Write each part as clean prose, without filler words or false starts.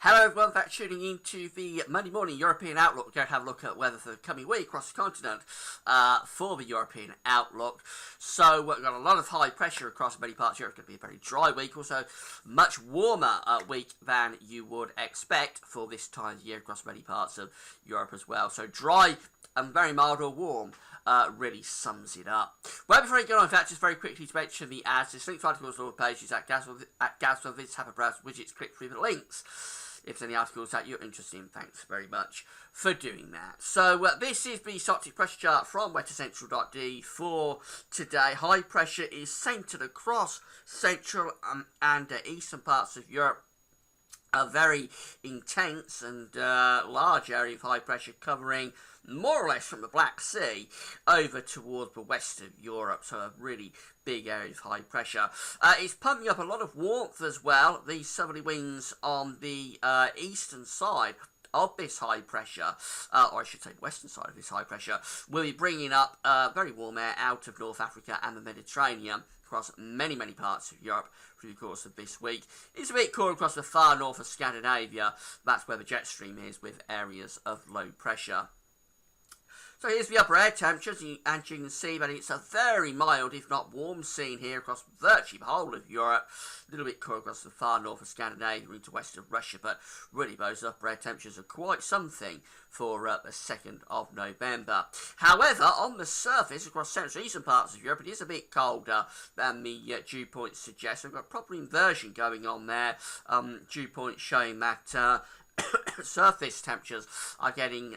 Hello everyone, thanks for tuning in to the Monday morning European Outlook. We're going to have a look at weather for the coming week across the continent for the European Outlook. So we've got a lot of high pressure across many parts of Europe. It's going to be a very dry week, also much warmer week than you would expect for this time of year across many parts of Europe as well. So dry and very mild or warm really sums it up. Well, before I go on with that, just very quickly to mention the ads. There's links to articles on all the pages at Gaswell. Visit, have a browse widgets, click through the links if there's any articles that you're interested in. Thanks very much for doing that. So this is the Arctic pressure chart from weathercentral.de for today. High pressure is centred across central and eastern parts of Europe. A very intense and large area of high pressure covering more or less from the Black Sea over towards the west of Europe, so a really big area of high pressure. It's pumping up a lot of warmth as well. These southerly winds on the eastern side of this high pressure, or I should say western side of this high pressure, will be bringing up very warm air out of North Africa and the Mediterranean across many parts of Europe through the course of this week. It's a bit cool across the far north of Scandinavia. That's where the jet stream is, with areas of low pressure. So here's the upper air temperatures, and you can see that it's a very mild, if not warm, scene here across virtually the whole of Europe. A little bit cool across the far north of Scandinavia into west of Russia, but really those upper air temperatures are quite something for the 2nd of November. However, on the surface, across central eastern parts of Europe, it is a bit colder than the dew points suggest. We've got proper inversion going on there. Dew points showing that surface temperatures are getting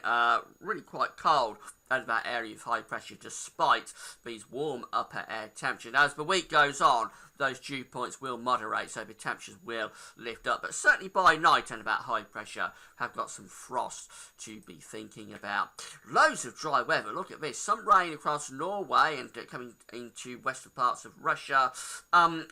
really quite cold over that area of high pressure despite these warm upper air temperatures. As the week goes on, those dew points will moderate, so the temperatures will lift up, but certainly by night and about high pressure have got some frost to be thinking about. Loads of dry weather. Look at this, some rain across Norway and coming into western parts of Russia.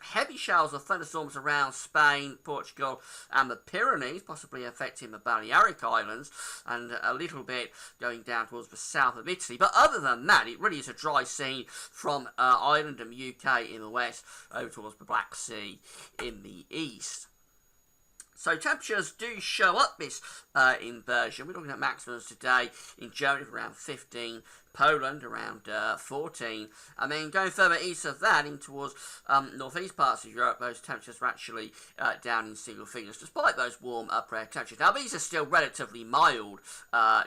Heavy showers of thunderstorms around Spain, Portugal and the Pyrenees, possibly affecting the Balearic Islands, and a little bit going down towards the south of Italy. But other than that, it really is a dry scene from Ireland and the UK in the west over towards the Black Sea in the east. So temperatures do show up this inversion. We're looking at maximums today in Germany of around 15, Poland around 14, and then going further east of that in towards northeast parts of Europe, those temperatures are actually down in single figures despite those warm upper air temperatures. Now these are still relatively mild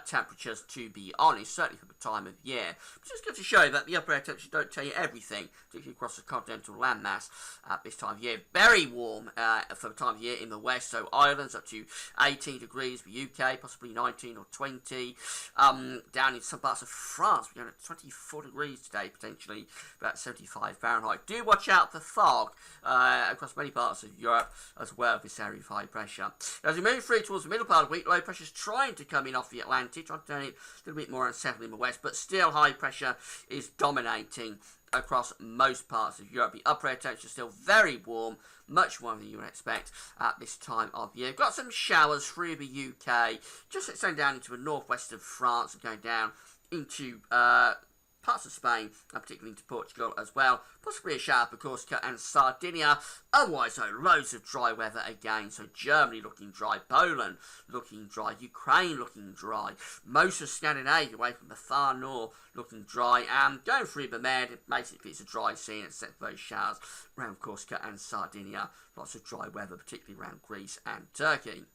temperatures, to be honest, certainly for the time of year. But just good to show that the upper air temperatures don't tell you everything, particularly across the continental landmass at this time of year. Very warm for the time of year in the west, so Ireland's up to 18 degrees, the UK possibly 19 or 20, down in some parts of France we're going at 24 degrees today, potentially about 75 Fahrenheit. Do watch out for fog across many parts of Europe as well, this area of high pressure. As we move through towards the middle part of the week, low pressure is trying to come in off the Atlantic, trying to turn it a little bit more unsettled in the west, but still high pressure is dominating across most parts of Europe. The upper air temperature is still very warm, much warmer than you would expect at this time of year. We've got some showers through the UK, just extending down into the northwest of France and going down into parts of Spain, and particularly into Portugal as well. Possibly a shower for Corsica and Sardinia. Otherwise, though, loads of dry weather again. So Germany looking dry, Poland looking dry, Ukraine looking dry, most of Scandinavia away from the far north looking dry, and going through the Med, basically it's a dry scene except for those showers around Corsica and Sardinia. Lots of dry weather, particularly around Greece and Turkey.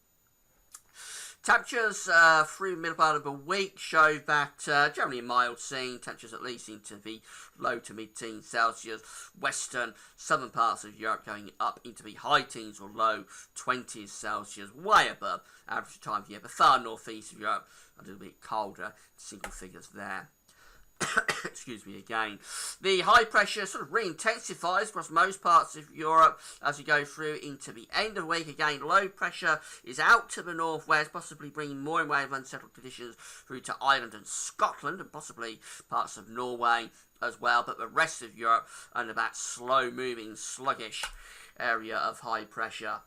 Temperatures through the middle part of the week show that generally a mild scene, temperatures at least into the low to mid-teens Celsius, western, southern parts of Europe going up into the high teens or low 20s Celsius, way above average time of year. The far northeast of Europe, a little bit colder, single figures there. Excuse me again. The high pressure sort of re-intensifies across most parts of Europe as we go through into the end of the week. Again, low pressure is out to the northwest, possibly bringing more in way of unsettled conditions through to Ireland and Scotland, and possibly parts of Norway as well. But the rest of Europe under that slow-moving, sluggish area of high pressure.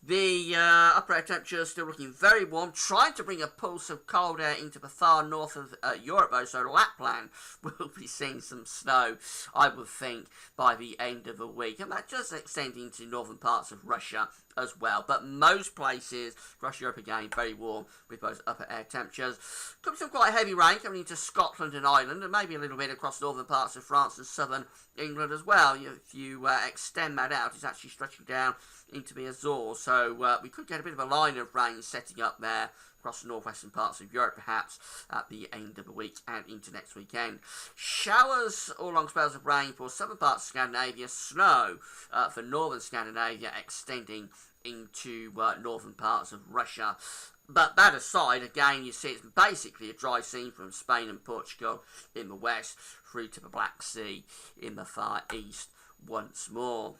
The upper air temperature is still looking very warm, trying to bring a pulse of cold air into the far north of Europe though, so Lapland will be seeing some snow, I would think, by the end of the week, and that does extend into northern parts of Russia as well. But most places across Europe again, very warm with those upper air temperatures. Could be some quite heavy rain coming into Scotland and Ireland, and maybe a little bit across northern parts of France and southern England as well. If you extend that out, it's actually stretching down into the Azores. So we could get a bit of a line of rain setting up there across the northwestern parts of Europe, perhaps at the end of the week and into next weekend. Showers or long spells of rain for southern parts of Scandinavia, snow for northern Scandinavia, extending into northern parts of Russia. But that aside, again, you see it's basically a dry scene from Spain and Portugal in the west through to the Black Sea in the far east once more.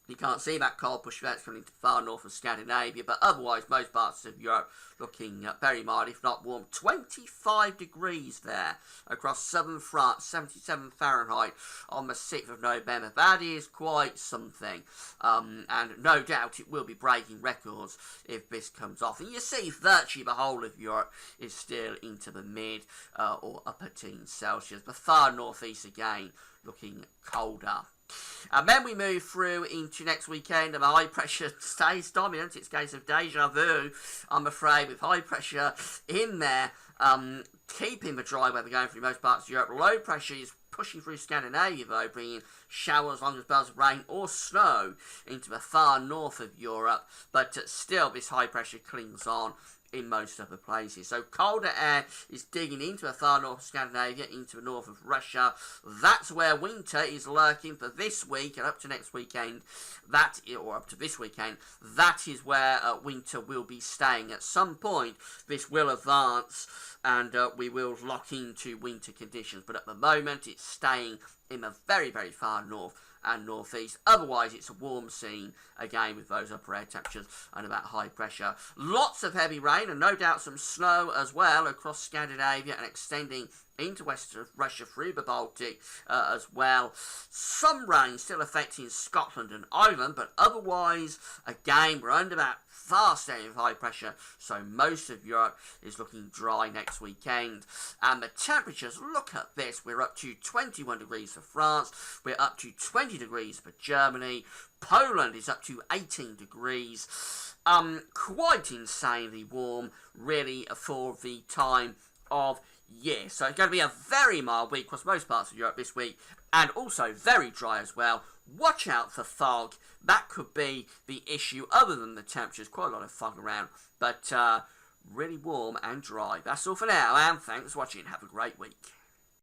You can't see that cold push that's coming to far north of Scandinavia, but otherwise most parts of Europe looking very mild, if not warm. 25 degrees there across southern France, 77 Fahrenheit on the 6th of November. That is quite something, and no doubt it will be breaking records if this comes off. And you see virtually the whole of Europe is still into the mid or upper teens Celsius. The far northeast again looking colder. And then we move through into next weekend, and the high pressure stays dominant. It's a case of deja vu, I'm afraid, with high pressure in there, keeping the dry weather going through most parts of Europe. Low pressure is pushing through Scandinavia, though, bringing showers, long spells of rain or snow into the far north of Europe. But still, this high pressure clings on in most other places. So colder air is digging into the far north of Scandinavia, into the north of Russia. That's where winter is lurking for this week and up to next weekend. Or up to this weekend, that is where winter will be staying. At some point, this will advance and we will lock into winter conditions. But at the moment, it's staying in the very, very far north and northeast. Otherwise, it's a warm scene again with those upper air temperatures and that high pressure. Lots of heavy rain and no doubt some snow as well across Scandinavia and extending into western Russia through the Baltic as well. Some rain still affecting Scotland and Ireland, but otherwise, again, we're under that vast area of high pressure, so most of Europe is looking dry next weekend. And the temperatures, look at this, we're up to 21 degrees for France, we're up to 20 degrees for Germany, Poland is up to 18 degrees. Quite insanely warm, really, for the time of year. So it's going to be a very mild week across most parts of Europe this week, and also very dry as well. Watch out for fog. That could be the issue other than the temperatures. Quite a lot of fog around, but really warm and dry. That's all for now, and thanks for watching. Have a great week.